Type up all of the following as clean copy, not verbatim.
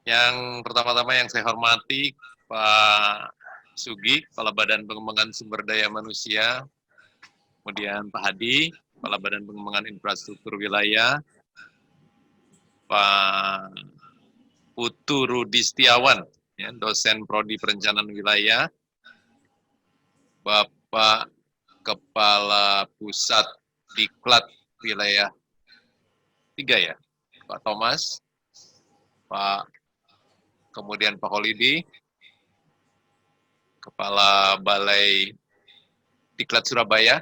Yang pertama-tama yang saya hormati Pak Sugi, Kepala Badan Pengembangan Sumber Daya Manusia, kemudian Pak Hadi, Kepala Badan Pengembangan Infrastruktur Wilayah, Pak Putu Rudi Setiawan, ya, dosen Prodi Perencanaan Wilayah, Bapak Kepala Pusat Diklat Wilayah 3 ya, Pak Thomas, Pak kemudian Pak Holidi, Kepala Balai Diklat Surabaya,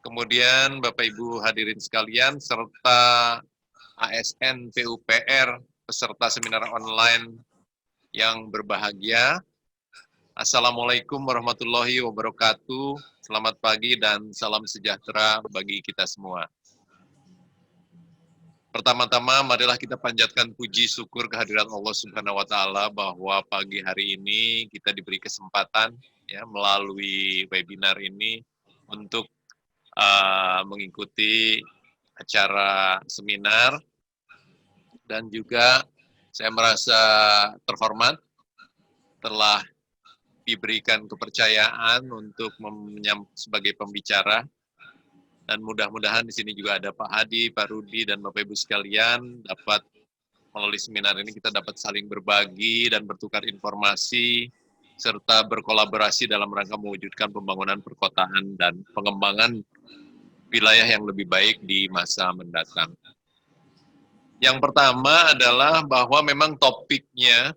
kemudian Bapak Ibu hadirin sekalian, serta ASN PUPR, peserta seminar online yang berbahagia. Assalamualaikum warahmatullahi wabarakatuh. Selamat pagi dan salam sejahtera bagi kita semua. Pertama-tama, marilah kita panjatkan puji syukur kehadiran Allah Subhanahu wa Ta'ala bahwa pagi hari ini kita diberi kesempatan ya melalui webinar ini untuk mengikuti acara seminar, dan juga saya merasa terhormat telah diberikan kepercayaan untuk sebagai pembicara. Dan mudah-mudahan di sini juga ada Pak Hadi, Pak Rudi, dan Bapak Ibu sekalian dapat melalui seminar ini kita dapat saling berbagi dan bertukar informasi serta berkolaborasi dalam rangka mewujudkan pembangunan perkotaan dan pengembangan wilayah yang lebih baik di masa mendatang. Yang pertama adalah bahwa memang topiknya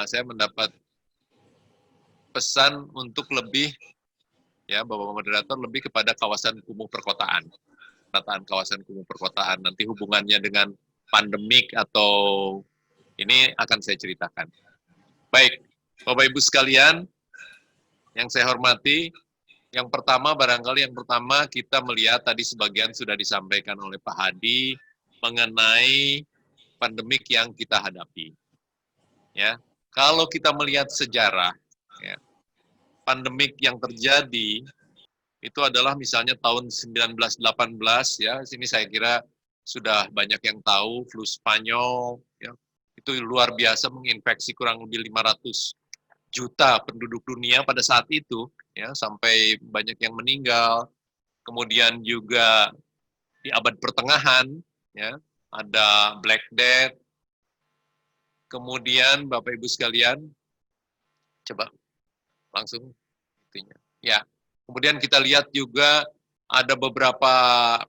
saya mendapat pesan untuk lebih ya Bapak Moderator lebih kepada kawasan kumuh perkotaan. Penataan kawasan kumuh perkotaan nanti hubungannya dengan pandemik atau ini akan saya ceritakan. Baik, Bapak Ibu sekalian yang saya hormati, yang pertama kita melihat tadi sebagian sudah disampaikan oleh Pak Hadi mengenai pandemik yang kita hadapi. Ya, kalau kita melihat sejarah, ya, pandemik yang terjadi itu adalah misalnya tahun 1918 ya, sini saya kira sudah banyak yang tahu flu Spanyol ya. Itu luar biasa menginfeksi kurang lebih 500 juta penduduk dunia pada saat itu ya, sampai banyak yang meninggal. Kemudian juga di abad pertengahan ya, ada Black Death. Kemudian Bapak Ibu sekalian, coba langsung itunya. Ya. Kemudian kita lihat juga ada beberapa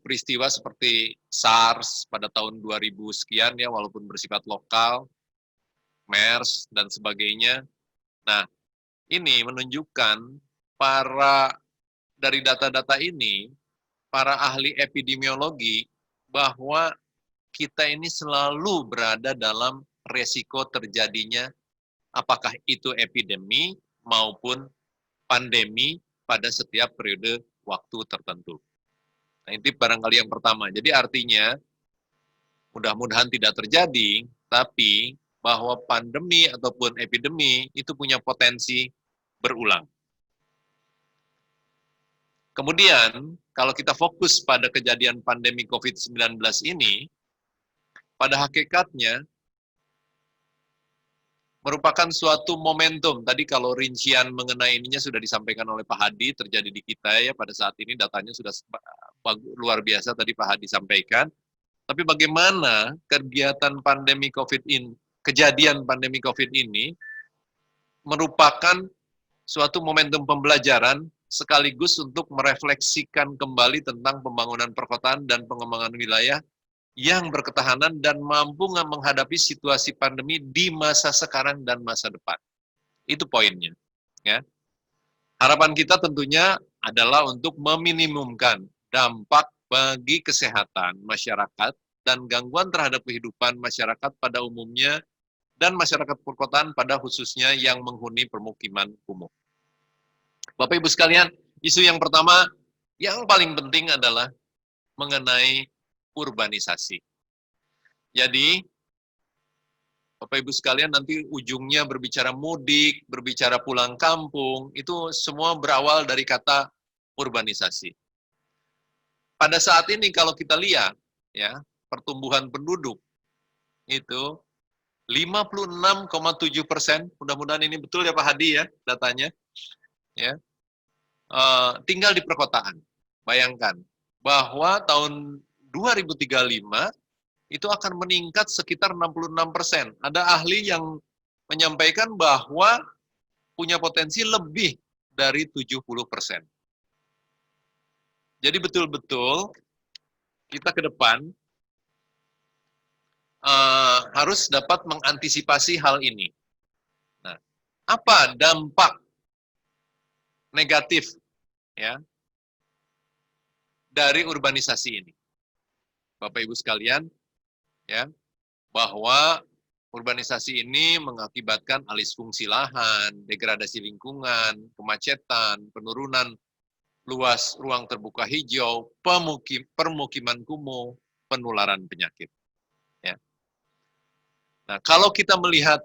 peristiwa seperti SARS pada tahun 2000 sekian ya, walaupun bersifat lokal, MERS dan sebagainya. Nah, ini menunjukkan dari data-data ini, para ahli epidemiologi bahwa kita ini selalu berada dalam resiko terjadinya apakah itu epidemi maupun pandemi pada setiap periode waktu tertentu. Nah, itu barangkali yang pertama. Jadi artinya, mudah-mudahan tidak terjadi, tapi bahwa pandemi ataupun epidemi itu punya potensi berulang. Kemudian, kalau kita fokus pada kejadian pandemi COVID-19 ini, pada hakikatnya merupakan suatu momentum. Tadi kalau rincian mengenai ininya sudah disampaikan oleh Pak Hadi, terjadi di kita ya pada saat ini, datanya sudah luar biasa tadi Pak Hadi sampaikan. Tapi bagaimana kegiatan pandemi COVID ini, kejadian pandemi COVID ini merupakan suatu momentum pembelajaran sekaligus untuk merefleksikan kembali tentang pembangunan perkotaan dan pengembangan wilayah yang berketahanan dan mampu menghadapi situasi pandemi di masa sekarang dan masa depan. Itu poinnya. Ya. Harapan kita tentunya adalah untuk meminimumkan dampak bagi kesehatan masyarakat dan gangguan terhadap kehidupan masyarakat pada umumnya dan masyarakat perkotaan pada khususnya yang menghuni permukiman kumuh. Bapak Ibu sekalian, isu yang pertama yang paling penting adalah mengenai urbanisasi. Jadi, Bapak Ibu sekalian nanti ujungnya berbicara mudik, berbicara pulang kampung, itu semua berawal dari kata urbanisasi. Pada saat ini kalau kita lihat ya, pertumbuhan penduduk itu 56,7%, mudah-mudahan ini betul ya Pak Hadi ya datanya, ya, tinggal di perkotaan. Bayangkan bahwa tahun 2035 itu akan meningkat sekitar 66%. Ada ahli yang menyampaikan bahwa punya potensi lebih dari 70%. Jadi betul-betul kita ke depan harus dapat mengantisipasi hal ini. Nah, apa dampak negatif ya dari urbanisasi ini? Bapak Ibu sekalian, ya, bahwa urbanisasi ini mengakibatkan alih fungsi lahan, degradasi lingkungan, kemacetan, penurunan luas ruang terbuka hijau, permukiman kumuh, penularan penyakit. Ya. Nah, kalau kita melihat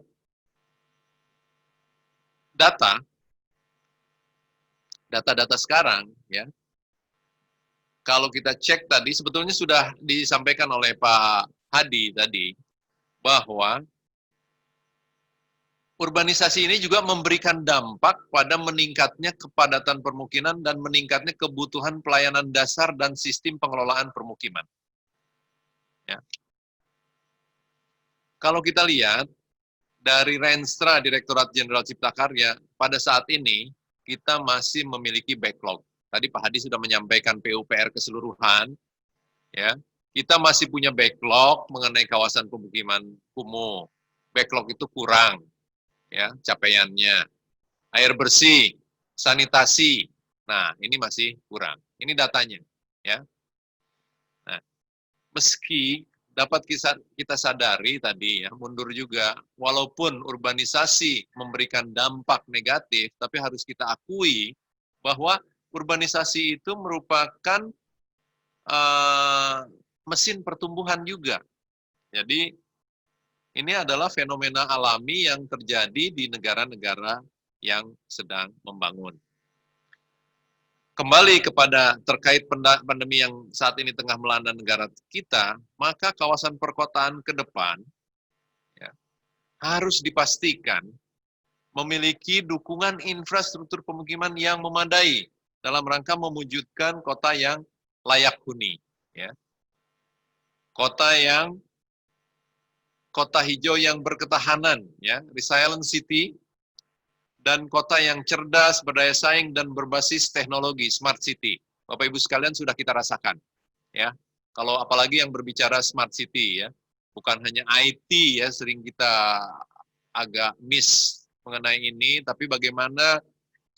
data sekarang, ya, kalau kita cek tadi, sebetulnya sudah disampaikan oleh Pak Hadi tadi, bahwa urbanisasi ini juga memberikan dampak pada meningkatnya kepadatan permukiman dan meningkatnya kebutuhan pelayanan dasar dan sistem pengelolaan permukiman. Ya. Kalau kita lihat, dari Renstra, Direktorat Jenderal Cipta Karya, pada saat ini kita masih memiliki backlog. Tadi Pak Hadi sudah menyampaikan PUPR keseluruhan, ya. Kita masih punya backlog mengenai kawasan pemukiman kumuh. Backlog itu kurang, ya, capaiannya. Air bersih, sanitasi, nah ini masih kurang. Ini datanya, ya. Nah, meski dapat kita sadari tadi ya, mundur juga, walaupun urbanisasi memberikan dampak negatif, tapi harus kita akui bahwa urbanisasi itu merupakan mesin pertumbuhan juga. Jadi ini adalah fenomena alami yang terjadi di negara-negara yang sedang membangun. Kembali kepada terkait pandemi yang saat ini tengah melanda negara kita, maka kawasan perkotaan ke depan ya, harus dipastikan memiliki dukungan infrastruktur pemukiman yang memadai dalam rangka mewujudkan kota yang layak huni. Ya. Kota hijau yang berketahanan, ya, resilient city, dan kota yang cerdas, berdaya saing, dan berbasis teknologi, smart city. Bapak Ibu sekalian sudah kita rasakan. Ya, kalau apalagi yang berbicara smart city, ya, bukan hanya IT ya, sering kita agak miss mengenai ini, tapi bagaimana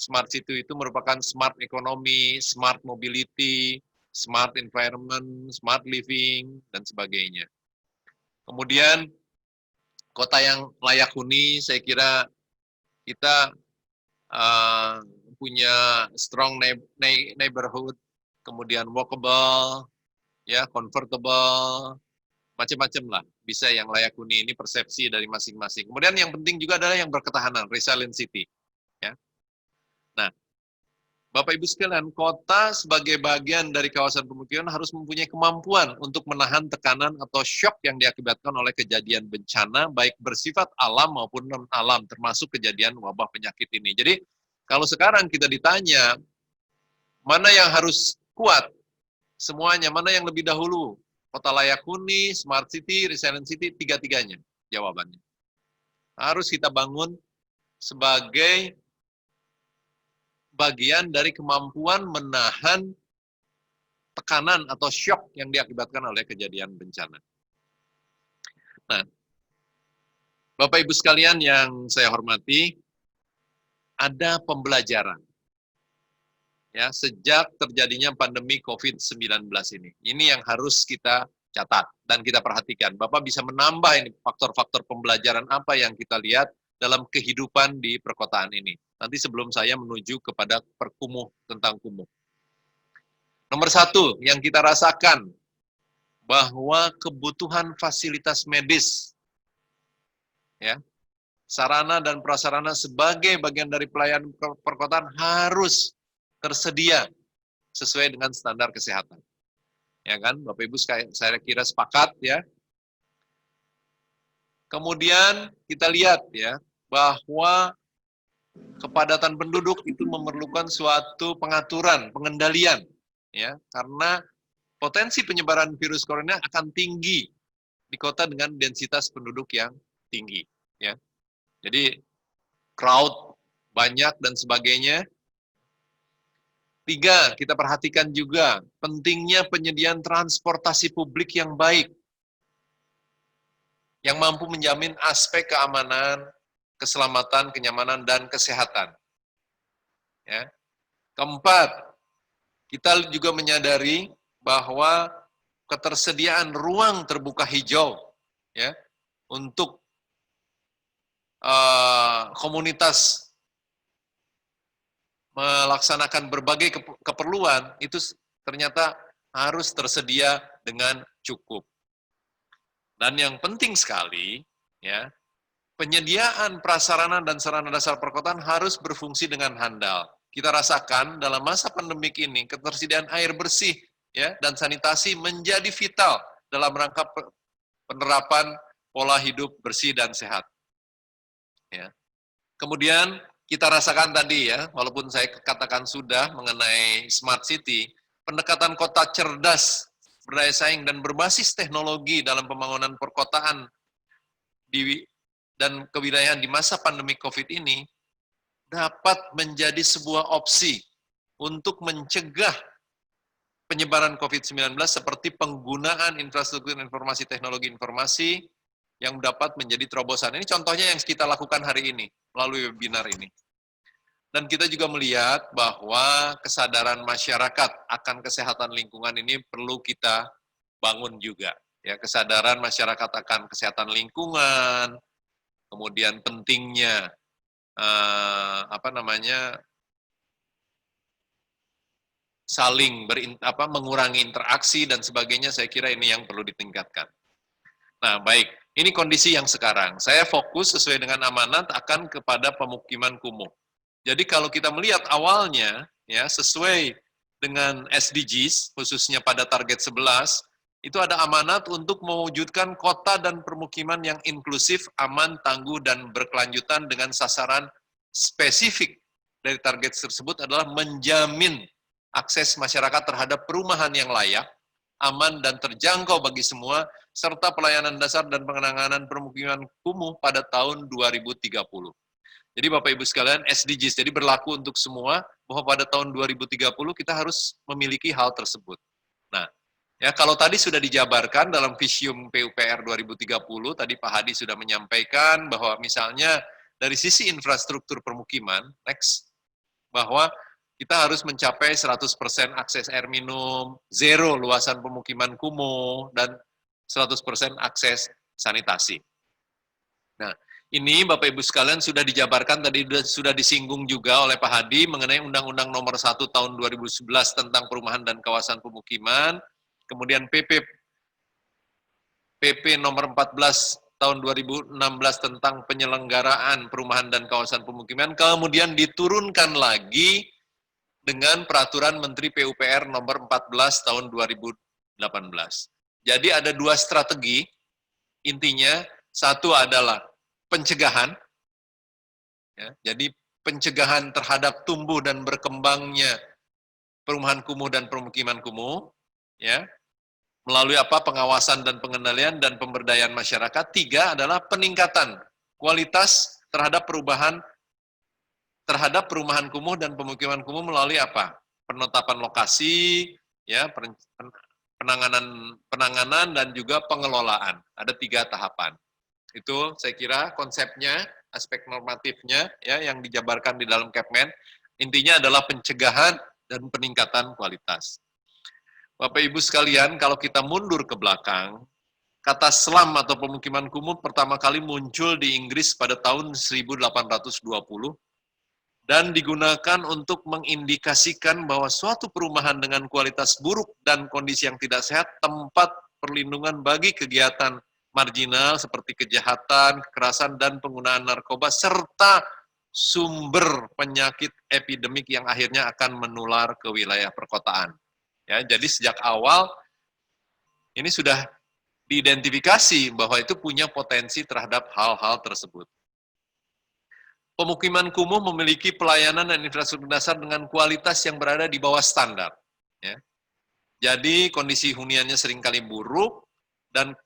smart city itu merupakan smart ekonomi, smart mobility, smart environment, smart living, dan sebagainya. Kemudian, kota yang layak huni, saya kira kita punya strong neighborhood, kemudian walkable, ya, comfortable, macam-macam lah. Bisa yang layak huni, ini persepsi dari masing-masing. Kemudian yang penting juga adalah yang berketahanan, resilient city. Ya. Nah, Bapak Ibu sekalian, kota sebagai bagian dari kawasan pemukiman harus mempunyai kemampuan untuk menahan tekanan atau shock yang diakibatkan oleh kejadian bencana, baik bersifat alam maupun non-alam, termasuk kejadian wabah penyakit ini. Jadi, kalau sekarang kita ditanya, mana yang harus kuat? Semuanya, mana yang lebih dahulu? Kota layak huni, smart city, resilient city, tiga-tiganya jawabannya. Harus kita bangun sebagai bagian dari kemampuan menahan tekanan atau shock yang diakibatkan oleh kejadian bencana. Nah, Bapak Ibu sekalian yang saya hormati, ada pembelajaran. Ya, sejak terjadinya pandemi COVID-19 ini. Ini yang harus kita catat dan kita perhatikan. Bapak bisa menambah ini faktor-faktor pembelajaran apa yang kita lihat dalam kehidupan di perkotaan ini. Nanti sebelum saya menuju kepada tentang kumuh. Nomor satu, yang kita rasakan, bahwa kebutuhan fasilitas medis, ya, sarana dan prasarana sebagai bagian dari pelayanan perkotaan harus tersedia sesuai dengan standar kesehatan. Ya kan, Bapak Ibu saya kira sepakat ya. Kemudian kita lihat ya, bahwa kepadatan penduduk itu memerlukan suatu pengaturan, pengendalian, ya, karena potensi penyebaran virus corona akan tinggi di kota dengan densitas penduduk yang tinggi, ya. Jadi crowd banyak dan sebagainya. 3, kita perhatikan juga pentingnya penyediaan transportasi publik yang baik, yang mampu menjamin aspek keamanan, keselamatan, kenyamanan, dan kesehatan. Ya. Keempat, kita juga menyadari bahwa ketersediaan ruang terbuka hijau ya untuk komunitas melaksanakan berbagai keperluan itu ternyata harus tersedia dengan cukup. Dan yang penting sekali, ya, penyediaan prasarana dan sarana dasar perkotaan harus berfungsi dengan handal. Kita rasakan dalam masa pandemik ini ketersediaan air bersih ya dan sanitasi menjadi vital dalam rangka penerapan pola hidup bersih dan sehat. Ya. Kemudian kita rasakan tadi ya, walaupun saya katakan sudah mengenai smart city, pendekatan kota cerdas, berdaya saing dan berbasis teknologi dalam pembangunan perkotaan dan kewilayahan di masa pandemi COVID ini dapat menjadi sebuah opsi untuk mencegah penyebaran COVID-19 seperti penggunaan infrastruktur informasi teknologi informasi yang dapat menjadi terobosan. Ini contohnya yang kita lakukan hari ini melalui webinar ini. Dan kita juga melihat bahwa kesadaran masyarakat akan kesehatan lingkungan ini perlu kita bangun juga. Ya, kesadaran masyarakat akan kesehatan lingkungan, kemudian pentingnya saling mengurangi interaksi dan sebagainya, saya kira ini yang perlu ditingkatkan. Nah, baik, ini kondisi yang sekarang. Saya fokus sesuai dengan amanat akan kepada pemukiman kumuh. Jadi kalau kita melihat awalnya, ya sesuai dengan SDGs, khususnya pada target 11, itu ada amanat untuk mewujudkan kota dan permukiman yang inklusif, aman, tangguh, dan berkelanjutan dengan sasaran spesifik dari target tersebut adalah menjamin akses masyarakat terhadap perumahan yang layak, aman, dan terjangkau bagi semua, serta pelayanan dasar dan penanganan permukiman kumuh pada tahun 2030. Jadi Bapak Ibu sekalian, SDGs, jadi berlaku untuk semua, bahwa pada tahun 2030 kita harus memiliki hal tersebut. Nah, ya kalau tadi sudah dijabarkan dalam Visium PUPR 2030, tadi Pak Hadi sudah menyampaikan bahwa misalnya dari sisi infrastruktur permukiman, next, bahwa kita harus mencapai 100% akses air minum, zero luasan pemukiman kumuh, dan 100% akses sanitasi. Nah, ini Bapak Ibu sekalian sudah dijabarkan, tadi sudah disinggung juga oleh Pak Hadi mengenai Undang-Undang Nomor 1 Tahun 2011 tentang Perumahan dan Kawasan Pemukiman, kemudian PP Nomor 14 Tahun 2016 tentang Penyelenggaraan Perumahan dan Kawasan Pemukiman, kemudian diturunkan lagi dengan Peraturan Menteri PUPR Nomor 14 Tahun 2018. Jadi ada dua strategi, intinya satu adalah pencegahan, ya, jadi pencegahan terhadap tumbuh dan berkembangnya perumahan kumuh dan permukiman kumuh, ya, melalui pengawasan dan pengendalian dan pemberdayaan masyarakat. 3 adalah peningkatan kualitas terhadap perumahan kumuh dan pemukiman kumuh melalui penetapan lokasi, ya, penanganan dan juga pengelolaan. Ada 3 tahapan. Itu saya kira konsepnya, aspek normatifnya ya yang dijabarkan di dalam Kepmen, intinya adalah pencegahan dan peningkatan kualitas. Bapak Ibu sekalian, kalau kita mundur ke belakang, kata slum atau pemukiman kumuh pertama kali muncul di Inggris pada tahun 1820 dan digunakan untuk mengindikasikan bahwa suatu perumahan dengan kualitas buruk dan kondisi yang tidak sehat tempat perlindungan bagi kegiatan marginal seperti kejahatan, kekerasan, dan penggunaan narkoba, serta sumber penyakit epidemik yang akhirnya akan menular ke wilayah perkotaan. Ya, jadi sejak awal ini sudah diidentifikasi bahwa itu punya potensi terhadap hal-hal tersebut. Pemukiman kumuh memiliki pelayanan dan infrastruktur dasar dengan kualitas yang berada di bawah standar. Ya. Jadi kondisi huniannya seringkali buruk dan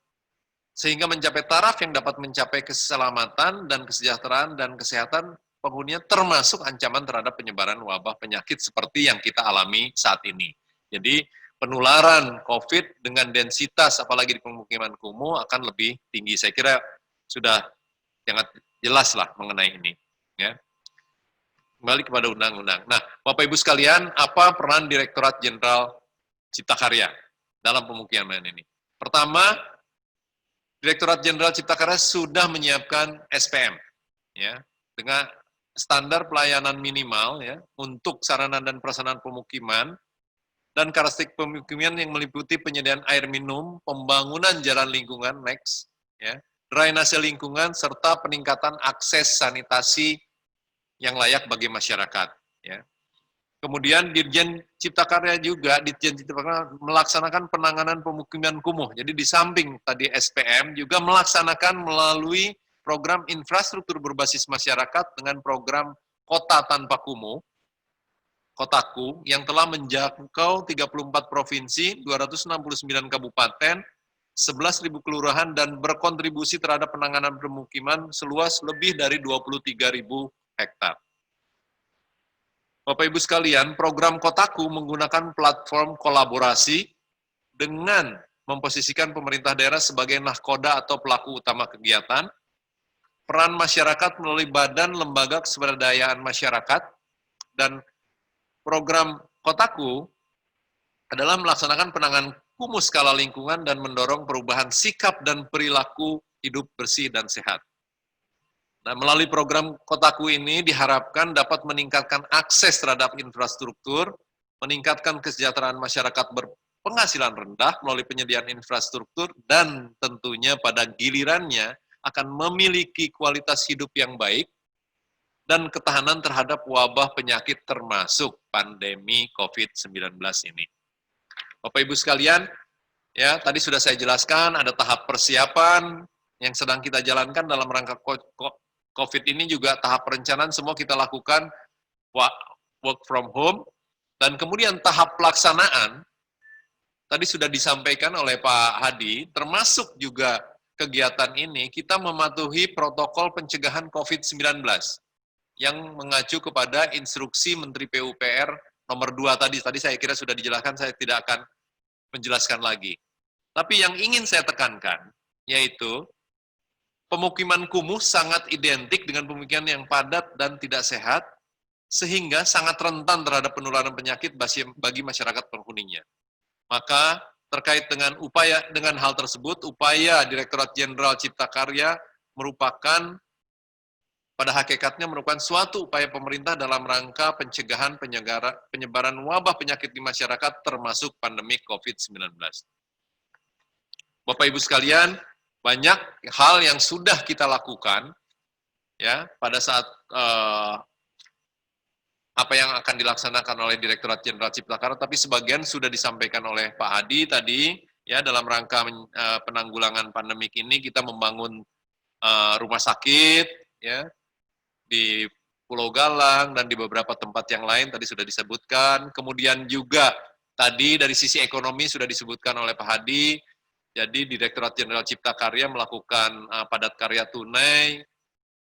sehingga mencapai taraf yang dapat mencapai keselamatan dan kesejahteraan dan kesehatan penghuninya termasuk ancaman terhadap penyebaran wabah penyakit seperti yang kita alami saat ini. Jadi penularan COVID dengan densitas apalagi di pemukiman kumuh akan lebih tinggi. Saya kira sudah sangat jelas lah mengenai ini. Ya. Kembali kepada undang-undang. Nah, Bapak Ibu sekalian, apa peran Direktorat Jenderal Cipta Karya dalam pemukiman ini? Pertama, Direktorat Jenderal Cipta Karya sudah menyiapkan SPM, ya, dengan standar pelayanan minimal ya untuk sarana dan prasarana pemukiman dan karakteristik pemukiman yang meliputi penyediaan air minum, pembangunan jalan lingkungan (MAX), ya, drainase lingkungan serta peningkatan akses sanitasi yang layak bagi masyarakat. Ya. Kemudian Dirjen Cipta Karya juga, Dirjen Cipta Karya melaksanakan penanganan pemukiman kumuh. Jadi di samping tadi SPM juga melaksanakan melalui program infrastruktur berbasis masyarakat dengan program Kota Tanpa Kumuh, Kotaku, yang telah menjangkau 34 provinsi, 269 kabupaten, 11.000 kelurahan, dan berkontribusi terhadap penanganan pemukiman seluas lebih dari 23.000 hektar. Bapak Ibu sekalian, program Kotaku menggunakan platform kolaborasi dengan memposisikan pemerintah daerah sebagai nahkoda atau pelaku utama kegiatan, peran masyarakat melalui badan lembaga kesemberdayaan masyarakat, dan program Kotaku adalah melaksanakan penanganan kumuh skala lingkungan dan mendorong perubahan sikap dan perilaku hidup bersih dan sehat. Nah, melalui program Kotaku ini diharapkan dapat meningkatkan akses terhadap infrastruktur, meningkatkan kesejahteraan masyarakat berpenghasilan rendah melalui penyediaan infrastruktur, dan tentunya pada gilirannya akan memiliki kualitas hidup yang baik dan ketahanan terhadap wabah penyakit termasuk pandemi COVID-19 ini. Bapak Ibu sekalian, ya tadi sudah saya jelaskan ada tahap persiapan yang sedang kita jalankan dalam rangka COVID ini, juga tahap perencanaan semua kita lakukan work from home, dan kemudian tahap pelaksanaan tadi sudah disampaikan oleh Pak Hadi, termasuk juga kegiatan ini kita mematuhi protokol pencegahan COVID-19 yang mengacu kepada instruksi Menteri PUPR nomor 2 tadi saya kira sudah dijelaskan, saya tidak akan menjelaskan lagi. Tapi yang ingin saya tekankan yaitu pemukiman kumuh sangat identik dengan pemukiman yang padat dan tidak sehat, sehingga sangat rentan terhadap penularan penyakit bagi masyarakat penghuninya. Maka terkait dengan hal tersebut, upaya Direktorat Jenderal Cipta Karya merupakan pada hakikatnya merupakan suatu upaya pemerintah dalam rangka pencegahan penyebaran wabah penyakit di masyarakat termasuk pandemi COVID-19. Bapak Ibu sekalian, banyak hal yang sudah kita lakukan ya pada saat apa yang akan dilaksanakan oleh Direktorat Jenderal Cipta Karya, tapi sebagian sudah disampaikan oleh Pak Hadi tadi ya dalam rangka penanggulangan pandemik ini kita membangun rumah sakit ya di Pulau Galang dan di beberapa tempat yang lain tadi sudah disebutkan. Kemudian juga tadi dari sisi ekonomi sudah disebutkan oleh Pak Hadi. Jadi Direktorat Jenderal Cipta Karya melakukan padat karya tunai,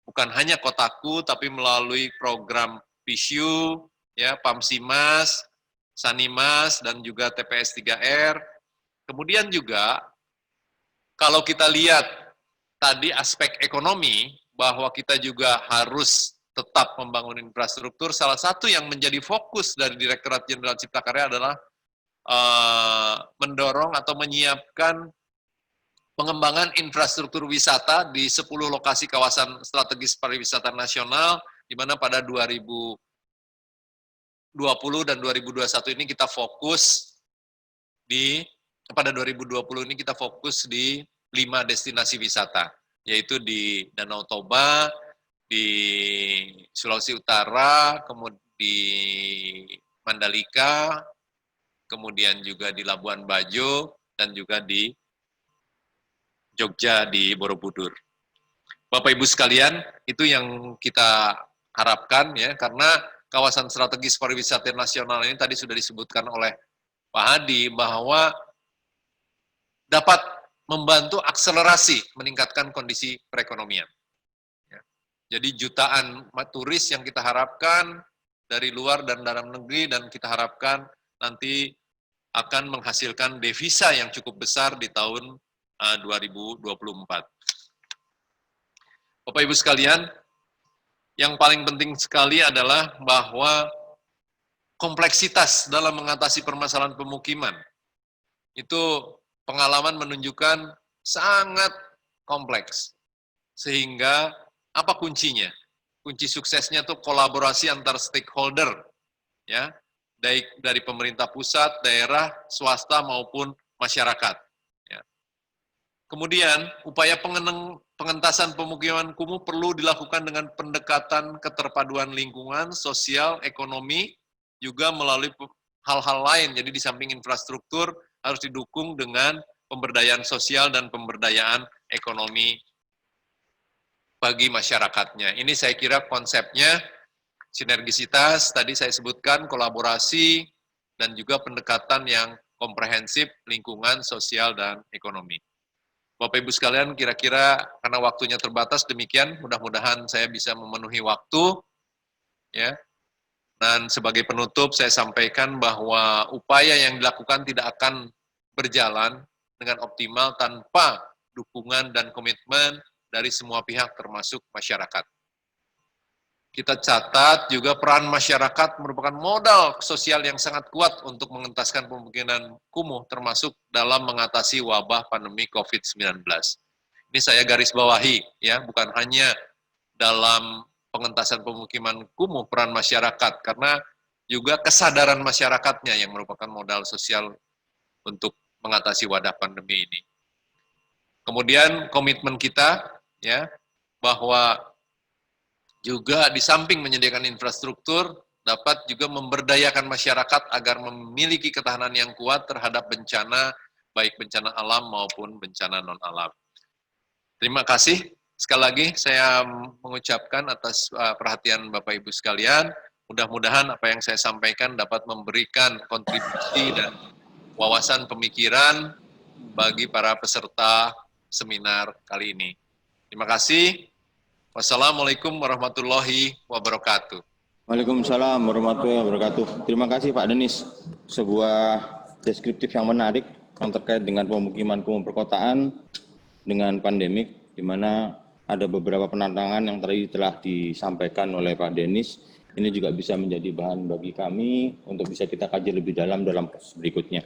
bukan hanya Kotaku, tapi melalui program PISU, ya, Pamsimas, Sanimas, dan juga TPS 3R. Kemudian juga, kalau kita lihat tadi aspek ekonomi, bahwa kita juga harus tetap membangun infrastruktur, salah satu yang menjadi fokus dari Direktorat Jenderal Cipta Karya adalah mendorong atau menyiapkan pengembangan infrastruktur wisata di 10 lokasi kawasan strategis pariwisata nasional, di mana pada 2020 dan 2021 ini kita fokus pada 2020 ini kita fokus di 5 destinasi wisata, yaitu di Danau Toba, di Sulawesi Utara, kemudian di Mandalika, kemudian juga di Labuan Bajo, dan juga di Jogja di Borobudur. Bapak Ibu sekalian, itu yang kita harapkan ya, karena kawasan strategis pariwisata nasional ini tadi sudah disebutkan oleh Pak Hadi bahwa dapat membantu akselerasi meningkatkan kondisi perekonomian. Ya. Jadi jutaan turis yang kita harapkan dari luar dan dalam negeri, dan kita harapkan nanti akan menghasilkan devisa yang cukup besar di tahun 2024. Bapak Ibu sekalian, yang paling penting sekali adalah bahwa kompleksitas dalam mengatasi permasalahan pemukiman itu pengalaman menunjukkan sangat kompleks. Sehingga apa kuncinya? Kunci suksesnya itu kolaborasi antar stakeholder, ya, baik dari pemerintah pusat, daerah, swasta maupun masyarakat. Ya. Kemudian upaya pengentasan pemukiman kumuh perlu dilakukan dengan pendekatan keterpaduan lingkungan, sosial, ekonomi, juga melalui hal-hal lain. Jadi di samping infrastruktur harus didukung dengan pemberdayaan sosial dan pemberdayaan ekonomi bagi masyarakatnya. Ini saya kira konsepnya sinergisitas, tadi saya sebutkan kolaborasi, dan juga pendekatan yang komprehensif lingkungan, sosial, dan ekonomi. Bapak Ibu sekalian, kira-kira karena waktunya terbatas demikian, mudah-mudahan saya bisa memenuhi waktu, ya. Dan sebagai penutup saya sampaikan bahwa upaya yang dilakukan tidak akan berjalan dengan optimal tanpa dukungan dan komitmen dari semua pihak termasuk masyarakat. Kita catat juga peran masyarakat merupakan modal sosial yang sangat kuat untuk mengentaskan pemukiman kumuh termasuk dalam mengatasi wabah pandemi COVID-19. Ini saya garis bawahi ya, bukan hanya dalam pengentasan pemukiman kumuh peran masyarakat, karena juga kesadaran masyarakatnya yang merupakan modal sosial untuk mengatasi wabah pandemi ini. Kemudian komitmen kita ya, bahwa juga di samping menyediakan infrastruktur, dapat juga memberdayakan masyarakat agar memiliki ketahanan yang kuat terhadap bencana, baik bencana alam maupun bencana non-alam. Terima kasih. Sekali lagi saya mengucapkan atas perhatian Bapak Ibu sekalian, mudah-mudahan apa yang saya sampaikan dapat memberikan kontribusi dan wawasan pemikiran bagi para peserta seminar kali ini. Terima kasih. Wassalamualaikum warahmatullahi wabarakatuh. Waalaikumsalam warahmatullahi wabarakatuh. Terima kasih Pak Denis. Sebuah deskriptif yang menarik yang terkait dengan pemukiman kumuh perkotaan dengan pandemik, di mana ada beberapa penantangan yang tadi telah disampaikan oleh Pak Denis. Ini juga bisa menjadi bahan bagi kami untuk bisa kita kaji lebih dalam proses berikutnya.